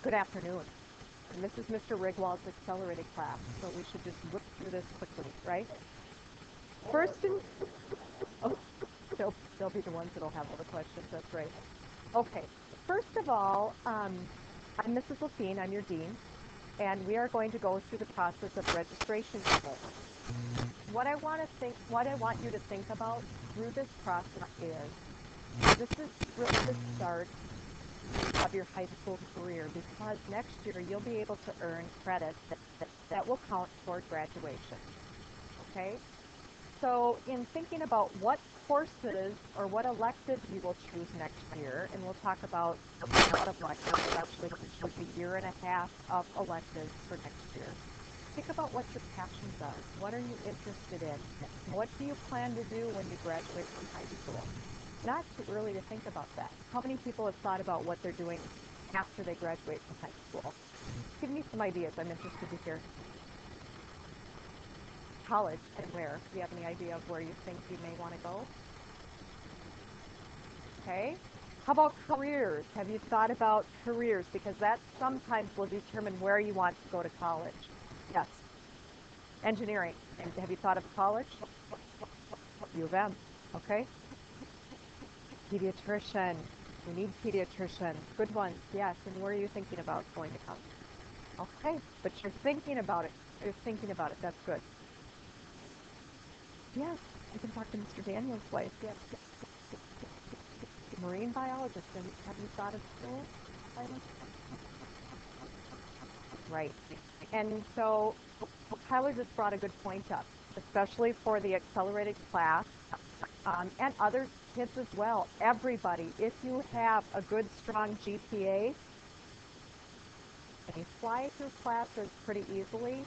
Good afternoon. And this is Mr. Rigwald's accelerated class, so we should just whip through this quickly, right? First, they'll be the ones that'll have all the questions, that's right. Okay, first of all, I'm Mrs. Lafine, I'm your dean, and we are going to go through the process of registration today. What I want you to think about through this process is, this is really the start of your high school career, because next year you'll be able to earn credits that will count toward graduation. Okay? So in thinking about what courses or what electives you will choose next year, and we'll talk about what electives, actually a year and a half of electives for next year. Think about what your passions are. What are you interested in? What do you plan to do when you graduate from high school? Not too early to think about that. How many people have thought about what they're doing after they graduate from high school? Give me some ideas. I'm interested to hear. College, and where? Do you have any idea of where you think you may want to go? Okay. How about careers? Have you thought about careers? Because that sometimes will determine where you want to go to college. Yes. Engineering. And have you thought of college? U of M. Okay. Pediatrician. We need pediatricians. Good ones. Yes. And where are you thinking about going to college? Okay. But you're thinking about it. You're thinking about it. That's good. Yes. You can talk to Mr. Daniel's wife. Yes. Marine biologist. Have you thought of school? Right. And so Tyler just brought a good point up, especially for the accelerated class and other kids as well. Everybody, if you have a good, strong GPA, and you fly through classes pretty easily,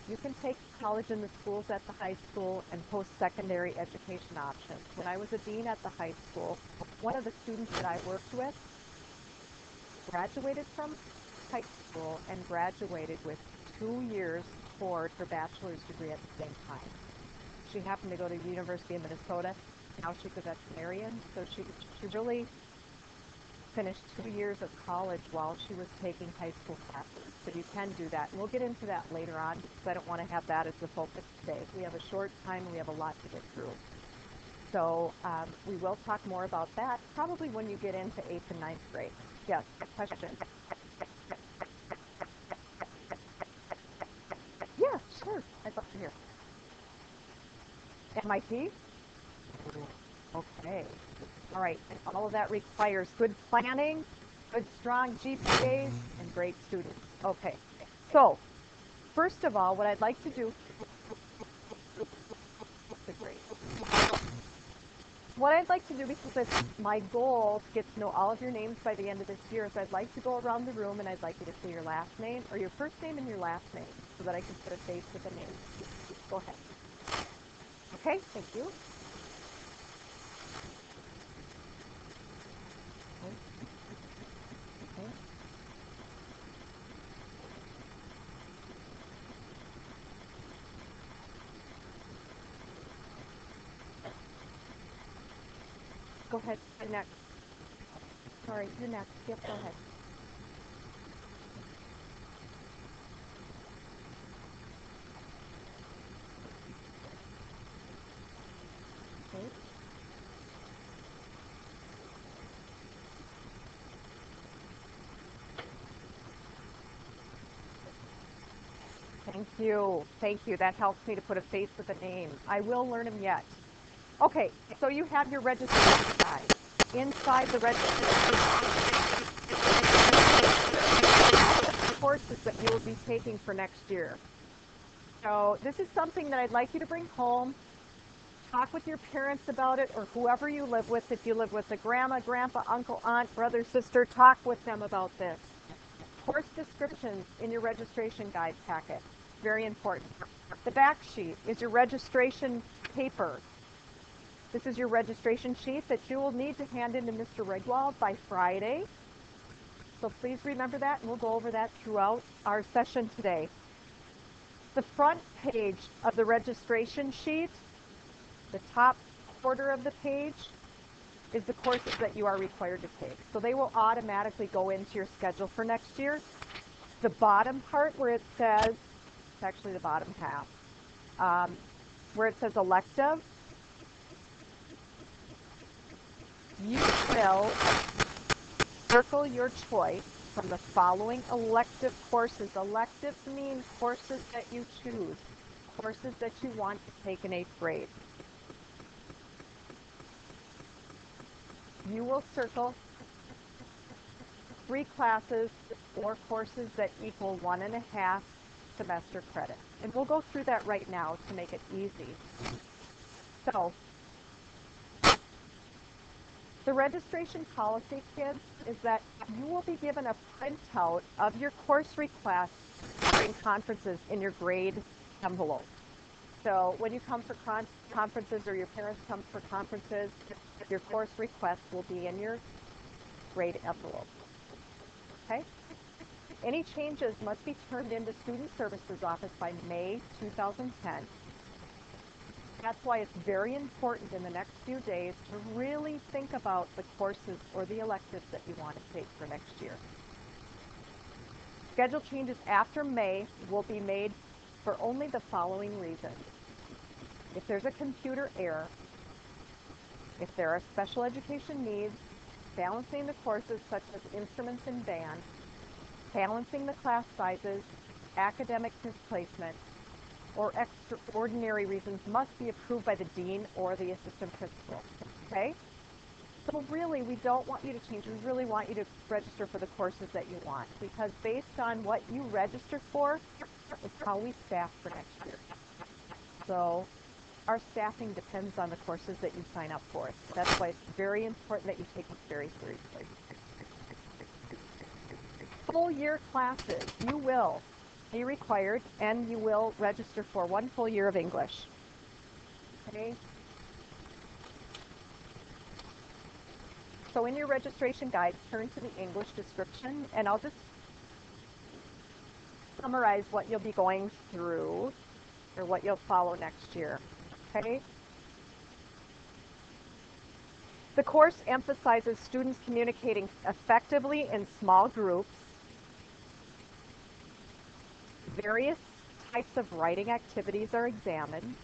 you can take college in the schools at the high school and post-secondary education options. When I was a dean at the high school, one of the students that I worked with graduated from high school and graduated with 2 years toward her bachelor's degree at the same time. She happened to go to the University of Minnesota. Now she's a veterinarian, so she really finished 2 years of college while she was taking high school classes. So you can do that. And we'll get into that later on, because I don't want to have that as the focus today. We have a short time and we have a lot to get through. So we will talk more about that probably when you get into 8th and 9th grade. Yes, question. Yeah, sure. I'd love to hear. MIT? Okay. All right. And all of that requires good planning, good strong GPAs, and great students. Okay. So, first of all, what I'd like to do... What I'd like to do, because it's my goal to get to know all of your names by the end of this year, is I'd like to go around the room and I'd like you to say your last name, or your first name and your last name, so that I can put a face with a name. Go ahead. Okay, thank you. Okay. Go ahead, you're next. Sorry, you're next. Yep, go ahead. Okay. Thank you. Thank you. That helps me to put a face with a name. I will learn them yet. Okay, so you have your registration guide. Inside the registration courses that you will be taking for next year. So this is something that I'd like you to bring home. Talk with your parents about it, or whoever you live with. If you live with a grandma, grandpa, uncle, aunt, brother, sister, talk with them about this. Course descriptions in your registration guide packet. Very important. The back sheet is your registration paper. This is your registration sheet that you will need to hand in to Mr. Rigwald by Friday. So please remember that, and we'll go over that throughout our session today. The front page of the registration sheet, the top quarter of the page, is the courses that you are required to take. So they will automatically go into your schedule for next year. The bottom part where it says, it's actually the bottom half, where it says elective, you will circle your choice from the following elective courses. Elective means courses that you choose, courses that you want to take in 8th grade. You will circle 3 classes or courses that equal 1.5 semester credit. And we'll go through that right now to make it easy. So, the registration policy, kids, is that you will be given a printout of your course request in conferences in your grade envelope. So when you come for conferences or your parents come for conferences, your course request will be in your grade envelope. Okay? Any changes must be turned into Student Services Office by May 2010. That's why it's very important in the next few days to really think about the courses or the electives that you want to take for next year. Schedule changes after May will be made for only the following reasons. If there's a computer error, if there are special education needs, balancing the courses such as instruments and band, balancing the class sizes, academic displacement, or extraordinary reasons must be approved by the dean or the assistant principal. Okay? So really, we don't want you to change. We really want you to register for the courses that you want, because based on what you register for is how we staff for next year. So our staffing depends on the courses that you sign up for. That's why it's very important that you take this very seriously. Full year classes, you will be required, and you will register for 1 full year of English. Okay? So in your registration guide, turn to the English description, and I'll just summarize what you'll be going through, or what you'll follow next year. Okay? The course emphasizes students communicating effectively in small groups. Various types of writing activities are examined.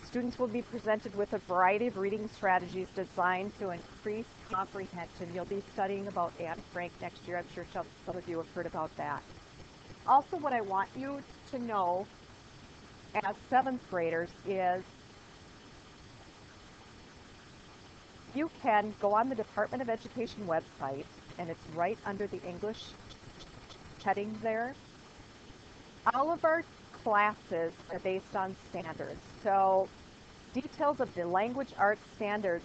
Students will be presented with a variety of reading strategies designed to increase comprehension. You'll be studying about Anne Frank next year. I'm sure some of you have heard about that. Also, what I want you to know as 7th graders is you can go on the Department of Education website, and it's right under the English heading there. All of our classes are based on standards. So details of the language arts standards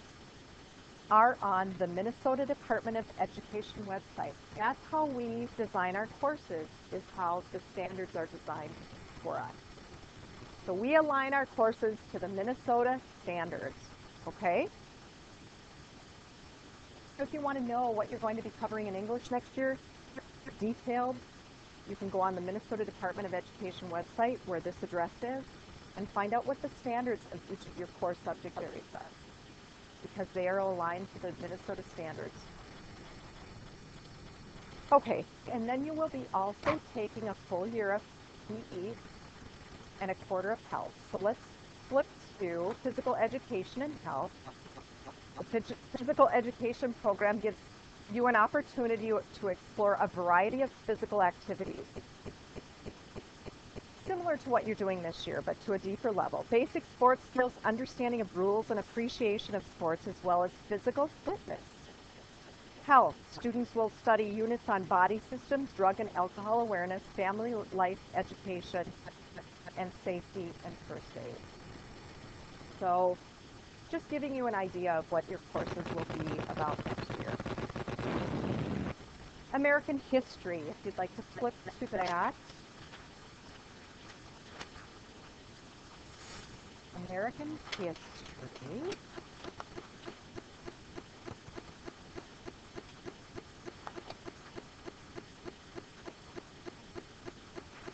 are on the Minnesota Department of Education website. That's how we design our courses, is how the standards are designed for us. So we align our courses to the Minnesota standards, okay? So if you want to know what you're going to be covering in English next year, detailed, you can go on the Minnesota Department of Education website, where this address is, and find out what the standards of each of your core subject areas are, because they are aligned to the Minnesota standards. Okay, and then you will be also taking a full year of PE and a quarter of health. So let's flip to physical education and health. The physical education program gives you an opportunity to explore a variety of physical activities, similar to what you're doing this year, but to a deeper level. Basic sports skills, understanding of rules, and appreciation of sports, as well as physical fitness. Health. Students will study units on body systems, drug and alcohol awareness, family life education, and safety and first aid. So, just giving you an idea of what your courses will be about next year. American history, if you'd like to flip to that. American history.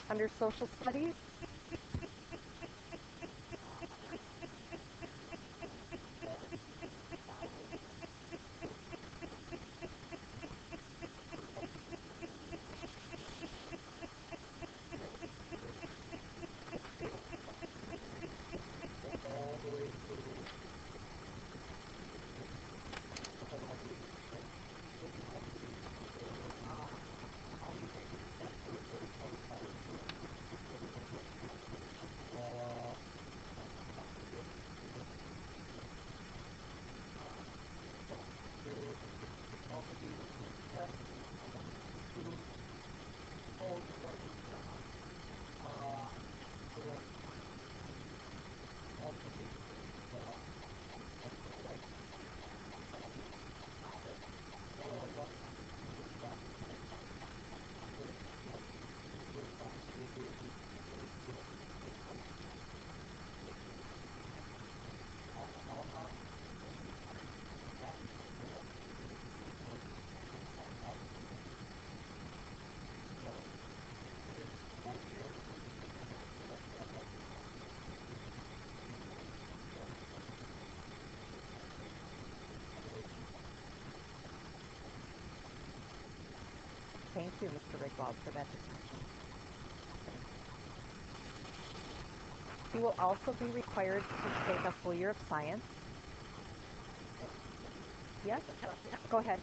Under social studies. Thank you, Mr. Rigwald, for that discussion. You will also be required to take a full year of science. Yes? Go ahead.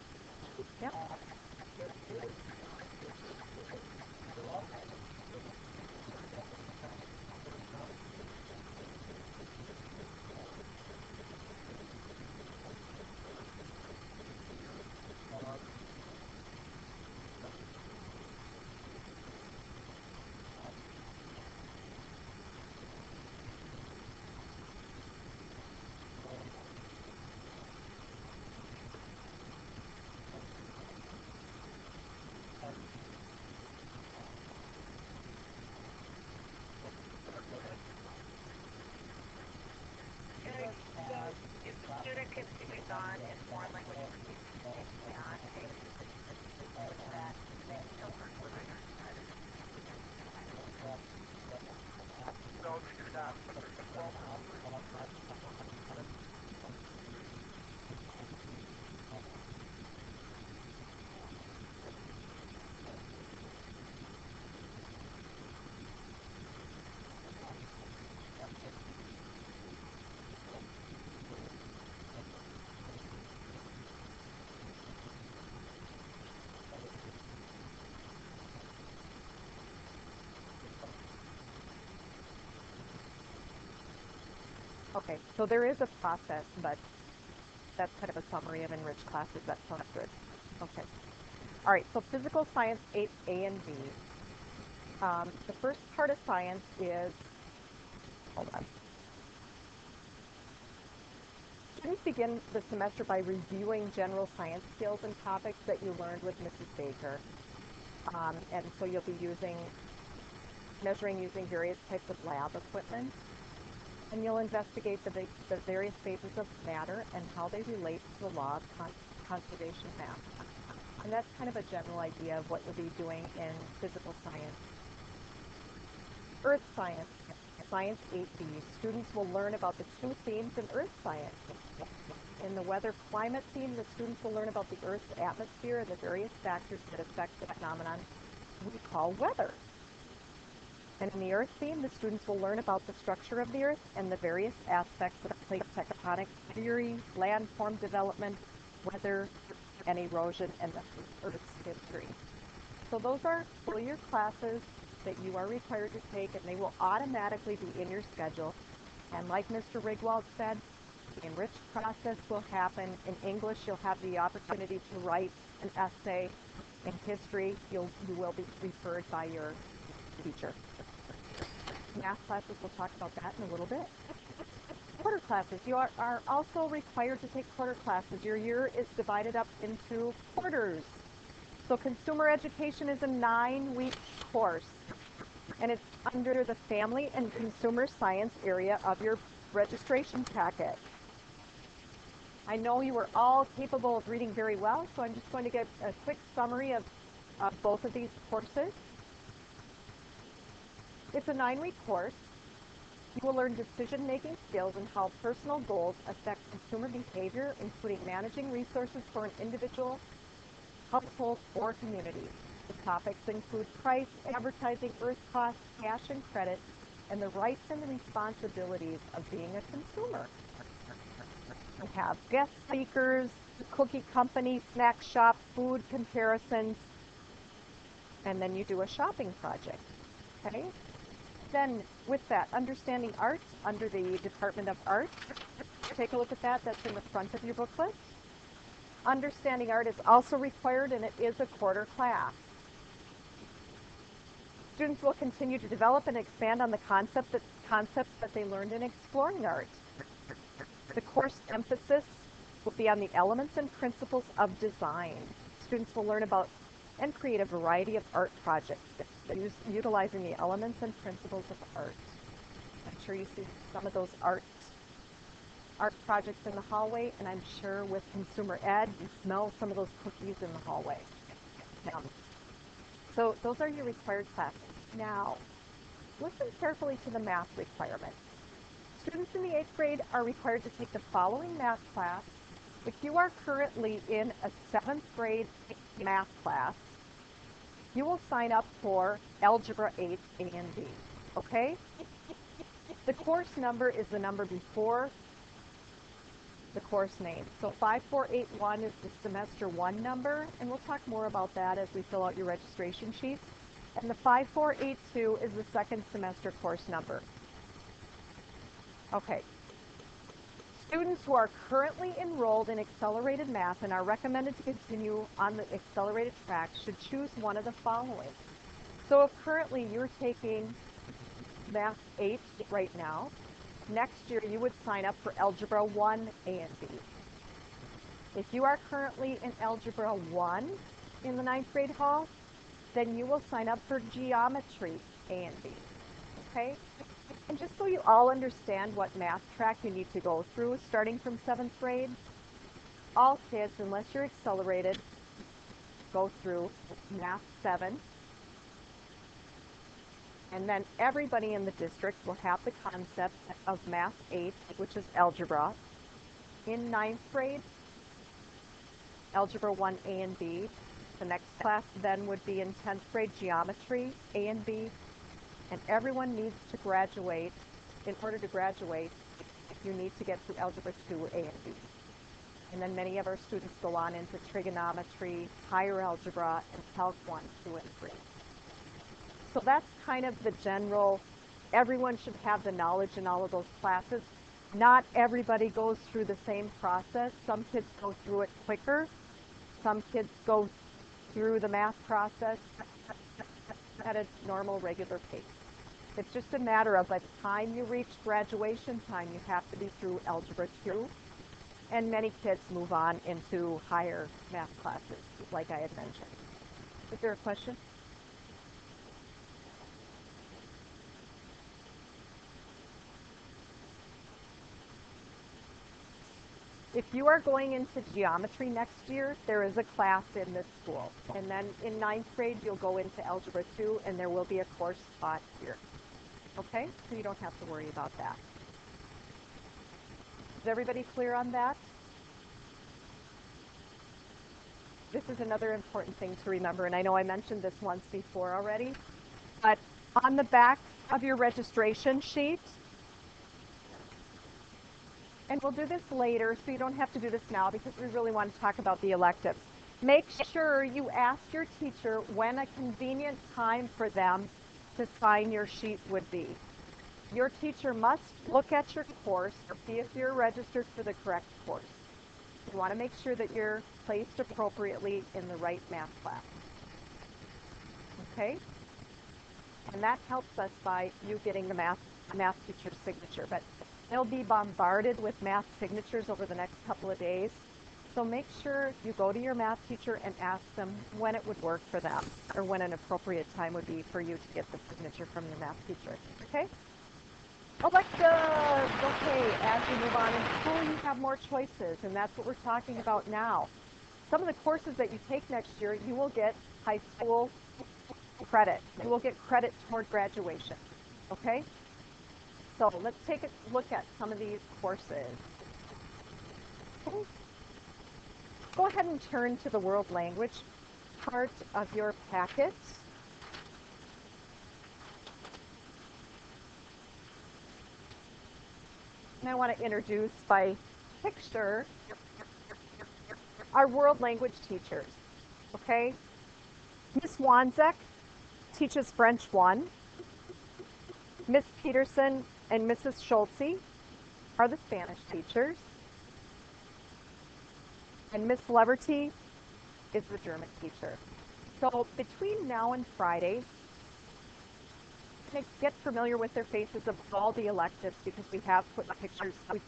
Yep. If the student continues on in foreign language proficiency beyond that, they still work with go to the Okay, so there is a process, but that's kind of a summary of enriched classes. That sounds good. Okay. All right, so physical science 8A and B. The first part of science is, hold on. Students begin the semester by reviewing general science skills and topics that you learned with Mrs. Baker. And so you'll be measuring using various types of lab equipment. And you'll investigate the various phases of matter and how they relate to the law of conservation math. And that's kind of a general idea of what you'll be doing in physical science. Earth science, science 8B. Students will learn about the two themes in earth science. In the weather climate theme, the students will learn about the Earth's atmosphere and the various factors that affect the phenomenon we call weather. And in the Earth theme, the students will learn about the structure of the Earth and the various aspects of plate tectonic theory, landform development, weather, and erosion, and the Earth's history. So those are full year classes that you are required to take, and they will automatically be in your schedule. And like Mr. Rigwald said, the enriched process will happen. In English, you'll have the opportunity to write an essay. In history, you will be referred by your teacher. Math classes, we'll talk about that in a little bit. Quarter classes. You are also required to take quarter classes. Your year is divided up into quarters. So consumer education is a 9-week course, and it's under the family and consumer science area of your registration packet. I know you are all capable of reading very well, so I'm just going to give a quick summary of both of these courses. It's a 9-week course. You will learn decision-making skills and how personal goals affect consumer behavior, including managing resources for an individual, household, or community. The topics include price, advertising, earth costs, cash and credit, and the rights and the responsibilities of being a consumer. We have guest speakers, cookie company, snack shop, food comparisons, and then you do a shopping project. Okay? Then with that, understanding art under the Department of Art. Take a look at that. That's in the front of your booklet. Understanding art is also required, and it is a quarter class. Students will continue to develop and expand on the concepts that they learned in exploring art. The course emphasis will be on the elements and principles of design. Students will learn about and create a variety of art projects utilizing the elements and principles of art. I'm sure you see some of those art projects in the hallway, and I'm sure with consumer ed, you smell some of those cookies in the hallway. So those are your required classes. Now, listen carefully to the math requirements. Students in the 8th grade are required to take the following math class. If you are currently in a 7th grade math class, you will sign up for Algebra 8 A and B, okay? The course number is the number before the course name. So 5481 is the semester 1 number, and we'll talk more about that as we fill out your registration sheets. And the 5482 is the second semester course number. Okay. Students who are currently enrolled in accelerated math and are recommended to continue on the accelerated track should choose one of the following. So if currently you're taking Math 8 right now, next year you would sign up for Algebra 1 A and B. If you are currently in Algebra 1 in the 9th grade hall, then you will sign up for Geometry A and B, okay? And just so you all understand what math track you need to go through starting from 7th grade, all kids, unless you're accelerated, go through Math 7. And then everybody in the district will have the concept of Math 8, which is algebra. In 9th grade, Algebra 1 A and B. The next class then would be in 10th grade Geometry A and B. And everyone needs to graduate. In order to graduate, you need to get through Algebra 2 A and B. And then many of our students go on into trigonometry, higher algebra, and Calc 1, 2, and 3. So that's kind of the general, everyone should have the knowledge in all of those classes. Not everybody goes through the same process. Some kids go through it quicker. Some kids go through the math process at a normal, regular pace. It's just a matter of by the time you reach graduation time, you have to be through Algebra 2. And many kids move on into higher math classes, like I had mentioned. Is there a question? If you are going into geometry next year, there is a class in this school. And then in 9th grade, you'll go into Algebra 2, and there will be a course taught here. Okay? So you don't have to worry about that. Is everybody clear on that? This is another important thing to remember, and I know I mentioned this once before already, but on the back of your registration sheet, and we'll do this later, so you don't have to do this now because we really want to talk about the electives. Make sure you ask your teacher when a convenient time for them to sign your sheet would be. Your teacher must look at your course to see if you're registered for the correct course. You want to make sure that you're placed appropriately in the right math class. Okay? And that helps us by you getting the math teacher's signature. But they'll be bombarded with math signatures over the next couple of days. So make sure you go to your math teacher and ask them when it would work for them, or when an appropriate time would be for you to get the signature from your math teacher. Okay? Electives! Okay, as you move on in school, you have more choices, and that's what we're talking about now. Some of the courses that you take next year, you will get high school credit. You will get credit toward graduation. Okay? So let's take a look at some of these courses. Okay. Go ahead and turn to the world language part of your packet. And I want to introduce by picture our world language teachers. Okay? Miss Wanzek teaches French 1. Miss Peterson and Mrs. Schulze are the Spanish teachers. And Miss Leverty is the German teacher. So between now and Friday, get familiar with their faces of all the electives because we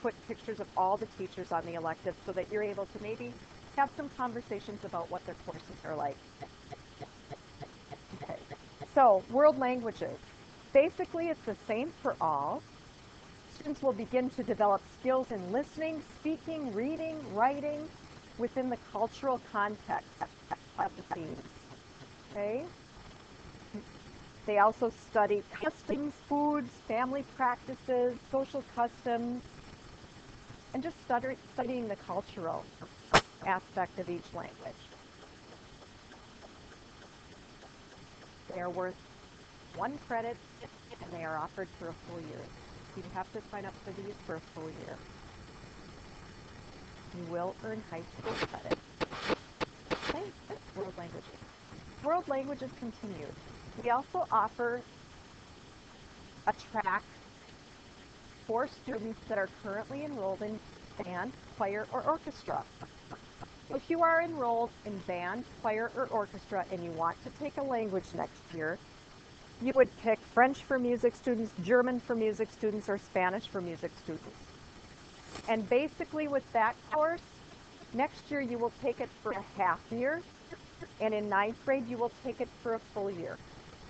put pictures of all the teachers on the electives so that you're able to maybe have some conversations about what their courses are like. Okay. So, world languages. Basically, it's the same for all. Students will begin to develop skills in listening, speaking, reading, writing within the cultural context of the themes. Okay? They also study customs, foods, family practices, social customs, and just studying the cultural aspect of each language. They are worth 1 credit, and they are offered for a full year. You have to sign up for these for a full year. You will earn high school credit. Okay, world languages. World languages continued. We also offer a track for students that are currently enrolled in band, choir, or orchestra. If you are enrolled in band, choir, or orchestra and you want to take a language next year, you would pick French for music students, German for music students, or Spanish for music students. And basically with that course, next year you will take it for a half year, and in 9th grade you will take it for a full year.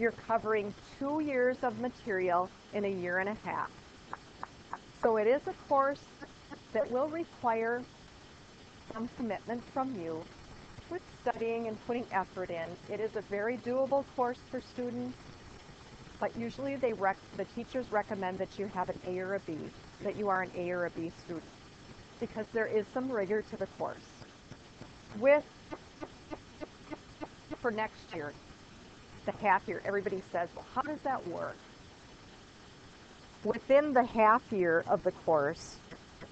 You're covering 2 years of material in a year and a half. So it is a course that will require some commitment from you with studying and putting effort in. It is a very doable course for students, but usually the teachers recommend that you have an A or a B, that you are an A or a B student, because there is some rigor to the course. For next year, the half year, everybody says, well, how does that work? Within the half year of the course,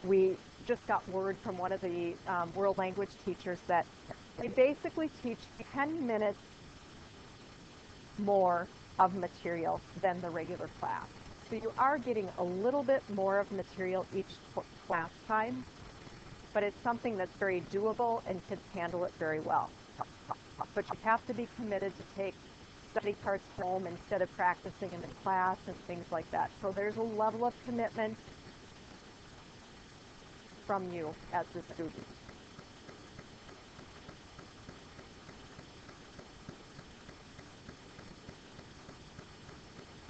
we just got word from one of the world language teachers that they basically teach 10 minutes more of material than the regular class. So you are getting a little bit more of material each class time, but it's something that's very doable and kids handle it very well. But you have to be committed to take study cards home instead of practicing in the class and things like that. So there's a level of commitment from you as the student.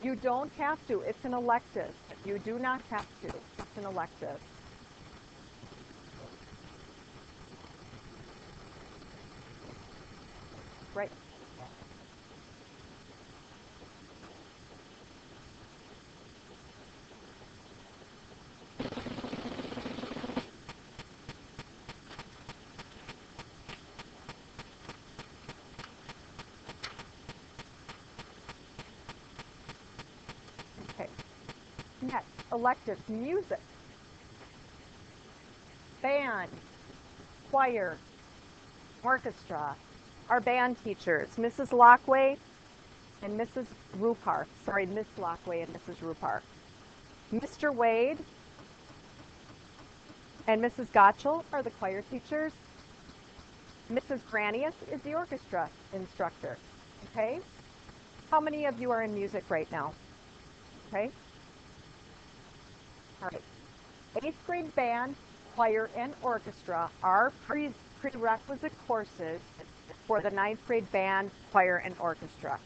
You don't have to. It's an elective. You do not have to. It's an elective. Right. Okay. Next, electives, music, band, choir, orchestra. Our band teachers, Mrs. Lockway and Mrs. Rupar. Sorry, Miss Lockway and Mrs. Rupar. Mr. Wade and Mrs. Gottschall are the choir teachers. Mrs. Granius is the orchestra instructor. Okay? How many of you are in music right now? Okay? All right. 8th grade band, choir, and orchestra are prerequisite courses for the 9th grade band, choir, and orchestra,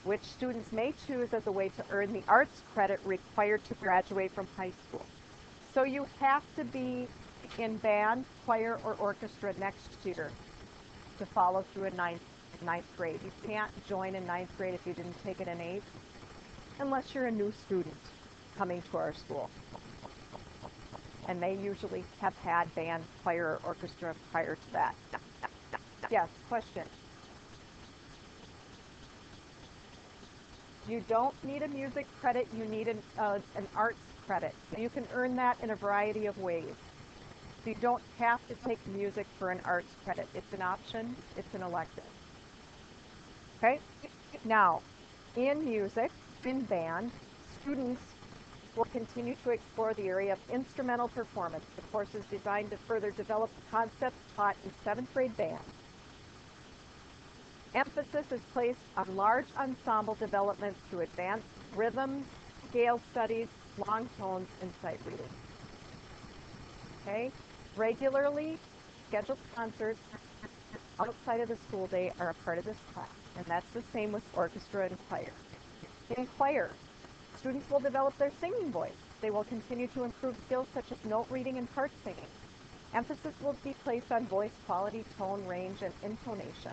which students may choose as a way to earn the arts credit required to graduate from high school. So you have to be in band, choir, or orchestra next year to follow through in 9th grade. You can't join in 9th grade if you didn't take it in 8th, unless you're a new student coming to our school. And they usually have had band, choir, or orchestra prior to that. Yes, question. You don't need a music credit, you need an arts credit. You can earn that in a variety of ways. So you don't have to take music for an arts credit. It's an option, it's an elective. Okay? Now, in music, in band, students will continue to explore the area of instrumental performance. The course is designed to further develop the concepts taught in 7th grade band. Emphasis is placed on large ensemble development through advanced rhythms, scale studies, long tones, and sight reading. Okay? Regularly scheduled concerts outside of the school day are a part of this class, and that's the same with orchestra and choir. In choir, students will develop their singing voice. They will continue to improve skills such as note reading and part singing. Emphasis will be placed on voice quality, tone, range, and intonation.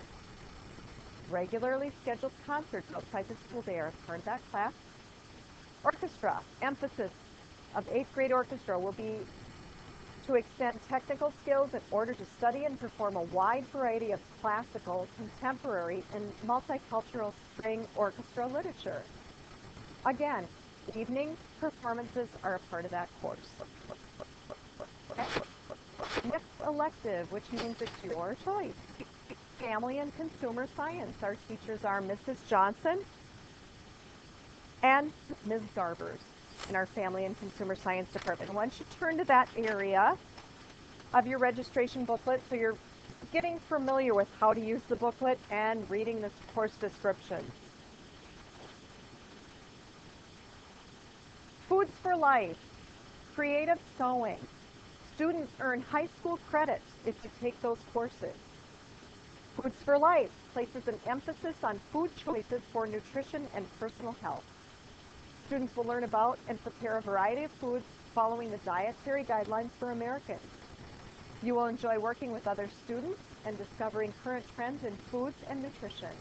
Regularly scheduled concerts outside the school day are part of that class. Orchestra, emphasis of 8th grade orchestra will be to extend technical skills in order to study and perform a wide variety of classical, contemporary, and multicultural string orchestra literature. Again, evening performances are a part of that course. Next elective, which means it's your choice. Family and Consumer Science. Our teachers are Mrs. Johnson and Ms. Garbers in our Family and Consumer Science department. Once you turn to that area of your registration booklet, so you're getting familiar with how to use the booklet and reading the course description. Foods for Life, Creative Sewing. Students earn high school credits if you take those courses. Foods for Life places an emphasis on food choices for nutrition and personal health. Students will learn about and prepare a variety of foods following the dietary guidelines for Americans. You will enjoy working with other students and discovering current trends in foods and nutrition.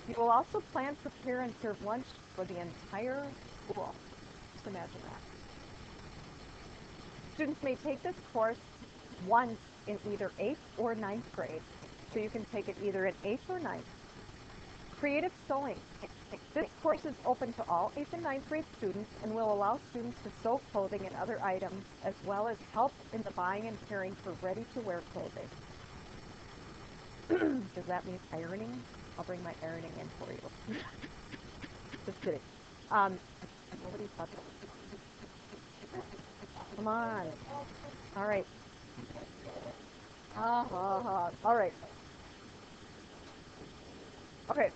You will also plan, prepare, and serve lunch for the entire school. Just imagine that. Students may take this course once in either 8th or 9th grade, so you can take it either in 8th or 9th. Creative Sewing. This course is open to all 8th and 9th grade students and will allow students to sew clothing and other items, as well as help in the buying and caring for ready-to-wear clothing. Does that mean ironing? I'll bring my ironing in for you. Just kidding. Nobody's talking. Come on. All right. All right. Okay.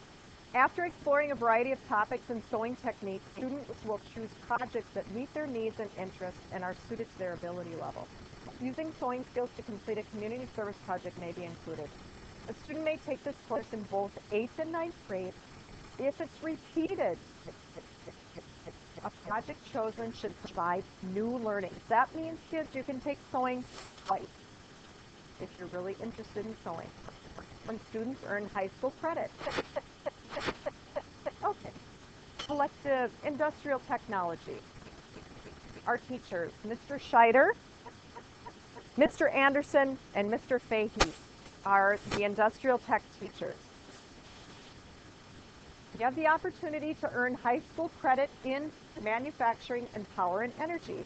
After exploring a variety of topics and sewing techniques, students will choose projects that meet their needs and interests and are suited to their ability level. Using sewing skills to complete a community service project may be included. A student may take this course in both 8th and 9th grade. If it's repeated, a project chosen should provide new learning. That means, kids, you can take sewing twice if you're really interested in sewing. When students earn high school credit. Okay. Elective Industrial Technology. Our teachers, Mr. Scheider, Mr. Anderson, and Mr. Fahey are the industrial tech teachers. You have the opportunity to earn high school credit in manufacturing and power and energy.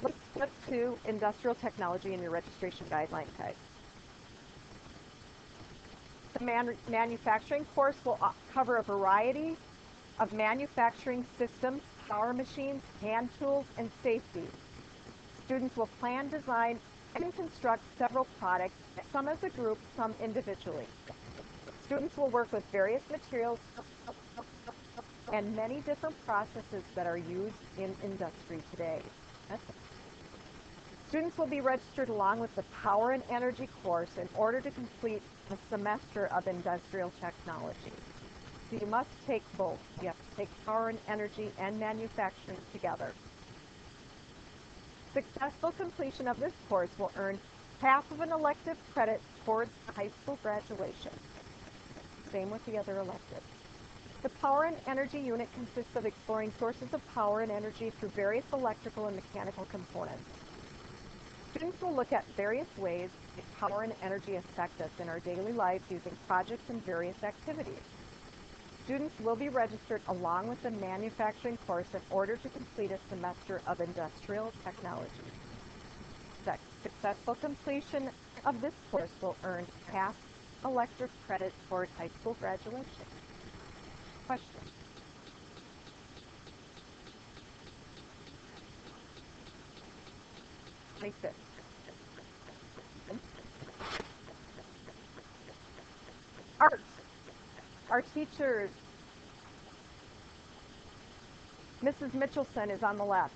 Let's flip to industrial technology in your registration guideline guide. The manufacturing course will cover a variety of manufacturing systems, power machines, hand tools, and safety. Students will plan, design, and construct several products, some as a group, some individually. Students will work with various materials and many different processes that are used in industry today. Students will be registered along with the Power and Energy course in order to complete a semester of industrial technology. So you must take both. You have to take Power and Energy and manufacturing together. Successful completion of this course will earn half of an elective credit towards high school graduation. Same with the other electives. The Power and Energy unit consists of exploring sources of power and energy through various electrical and mechanical components. Students will look at various ways that power and energy affect us in our daily lives using projects and various activities. Students will be registered along with the manufacturing course in order to complete a semester of industrial technology. Successful completion of this course will earn half elective credit toward high school graduation. Question? Art. Our teachers. Mrs. Mitchelson is on the left.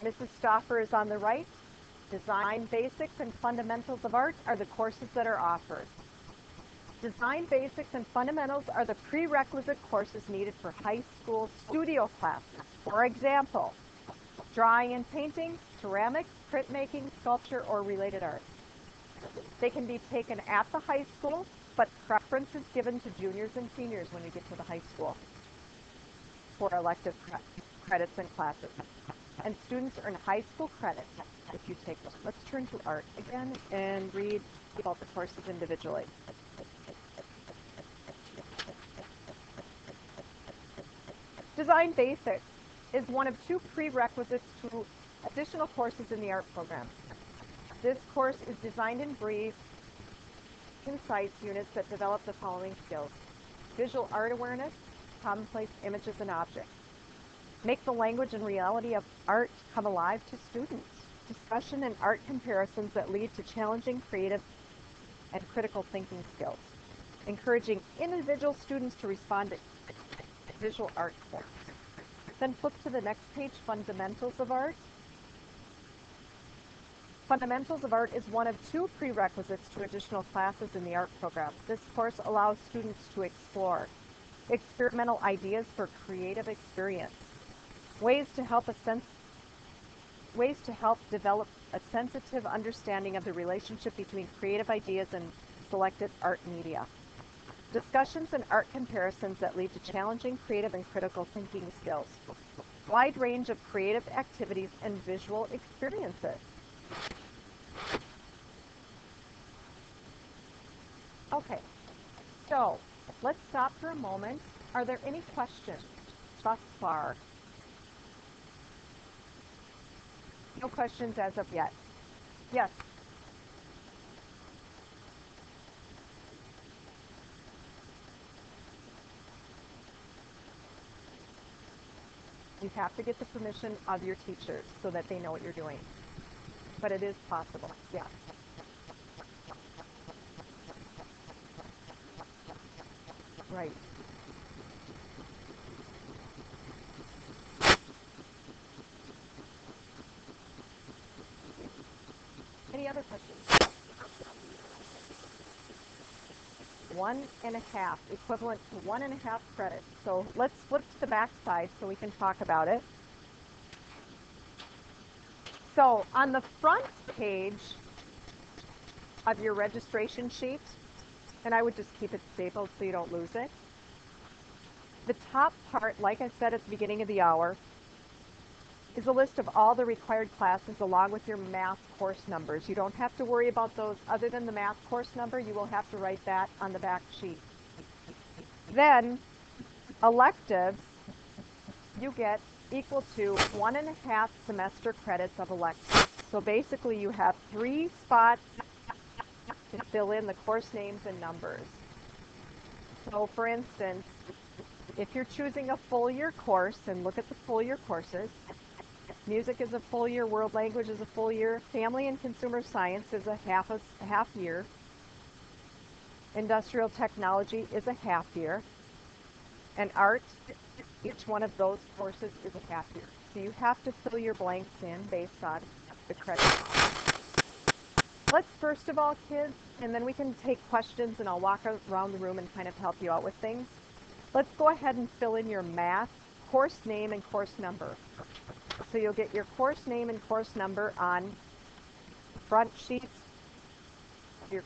Mrs. Stoffer is on the right. Design Basics and Fundamentals of Art are the courses that are offered. Design Basics and Fundamentals are the prerequisite courses needed for high school studio classes. For example, drawing and painting, ceramics, printmaking, sculpture, or related arts. They can be taken at the high school, but preference is given to juniors and seniors when you get to the high school for elective credits and classes. and students earn high school credit if you take them. Let's turn to art again and read about the courses individually. Design Basics is one of 2 prerequisites to additional courses in the art program. This course is designed in brief, concise units that develop the following skills: visual art awareness, commonplace images and objects. Make the language and reality of art come alive to students. Discussion and art comparisons that lead to challenging creative and critical thinking skills. Encouraging individual students to respond to visual art forms. Then flip to the next page, Fundamentals of Art. Fundamentals of Art is one of 2 prerequisites to additional classes in the art program. This course allows students to explore experimental ideas for creative experience, ways to help develop a sensitive understanding of the relationship between creative ideas and selected art media. Discussions and art comparisons that lead to challenging creative and critical thinking skills. Wide range of creative activities and visual experiences. Okay, so let's stop for a moment. Are there any questions thus far? No questions as of yet. Yes? You have to get the permission of your teachers so that they know what you're doing. But it is possible, yeah. Right. Any other questions? 1.5, equivalent to 1.5 credits. So let's flip to the back side so we can talk about it. So on the front page of your registration sheet, and I would just keep it stapled so you don't lose it. The top part, like I said at the beginning of the hour, is a list of all the required classes along with your math course numbers. You don't have to worry about those other than the math course number. You will have to write that on the back sheet. Then, electives, you get equal to 1.5 semester credits of electives. So basically you have 3 spots to fill in the course names and numbers. So for instance, if you're choosing a full year course, and look at the full year courses, music is a full year, world language is a full year, family and consumer science is a half year, industrial technology is a half year, and art, each one of those courses is a half year. So you have to fill your blanks in based on the credit. Let's first of all, kids, and then we can take questions and I'll walk around the room and kind of help you out with things. Let's go ahead and fill in your math course name and course number. So you'll get your course name and course number on the front sheets of your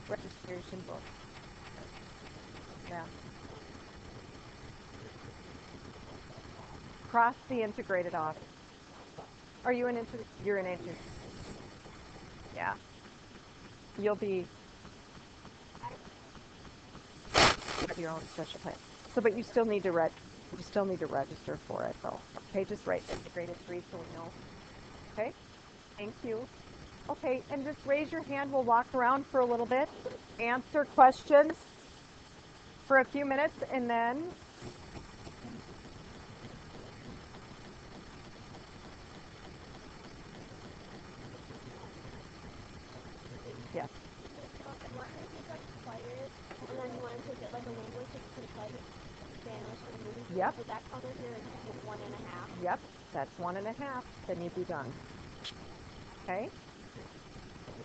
registration book. Yeah. Across the integrated office. Are you an you're an integrated? Yeah. You'll be your own special plan. So, but you still need to register for it, though. Okay, just write integrated 3 so we know. Okay. Thank you. Okay, and just raise your hand. We'll walk around for a little bit, answer questions for a few minutes, and then yes. And then you want to take it like a language, like Spanish or maybe. Yep. Would that count as your 1.5? Yep, that's 1.5. Then you'd be done. Okay.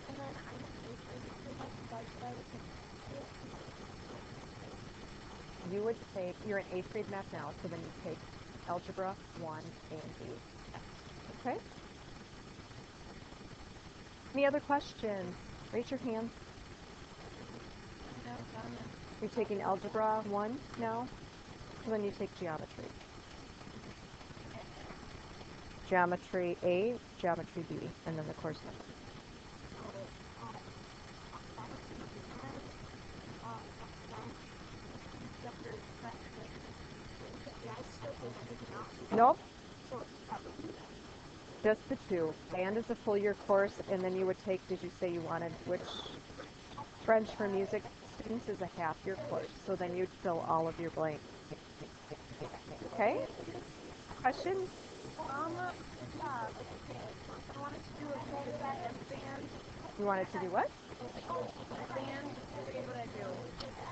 And then I'm You would take, you're in 8th grade math now, so then you take Algebra 1 and B. Okay? Any other questions? Raise your hand. You're taking Algebra 1 now, so then you take Geometry. geometry A, geometry B, and then the course number. Nope, just the two. Band is a full year course, and then you would take, did you say you wanted which? French for music students is a half year course, so then you'd fill all of your blanks. Okay? Questions? I wanted to do a full set of band. You wanted to do what? Band, what would I do?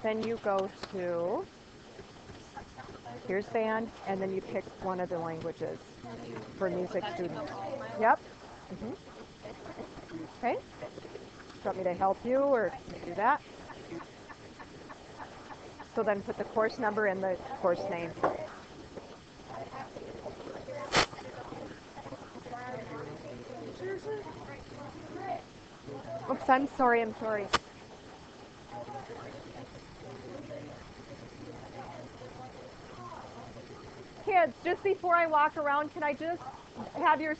Then you go to, here's band, and then you pick one of the languages for music students. Yep. Okay. Do you want me to help you, or can you do that? So then put the course number and the course name. Oops, I'm sorry. Kids, just before I walk around, can I just have your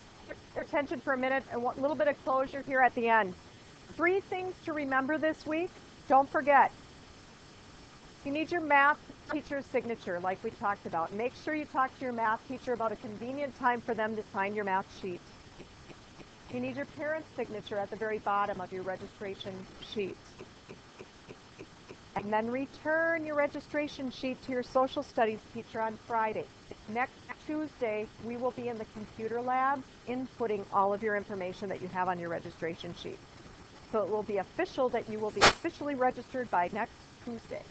attention for a minute and a little bit of closure here at the end? 3 things to remember this week. Don't forget, you need your math teacher's signature, like we talked about. Make sure you talk to your math teacher about a convenient time for them to sign your math sheet. You need your parent's signature at the very bottom of your registration sheet. And then return your registration sheet to your social studies teacher on Friday. Next Tuesday, we will be in the computer lab inputting all of your information that you have on your registration sheet. So it will be official that you will be officially registered by next Tuesday.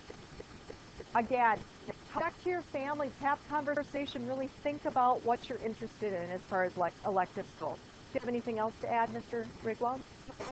Again, talk back to your families, have conversation, really think about what you're interested in as far as electives go. Do you have anything else to add, Mr. Rigwald?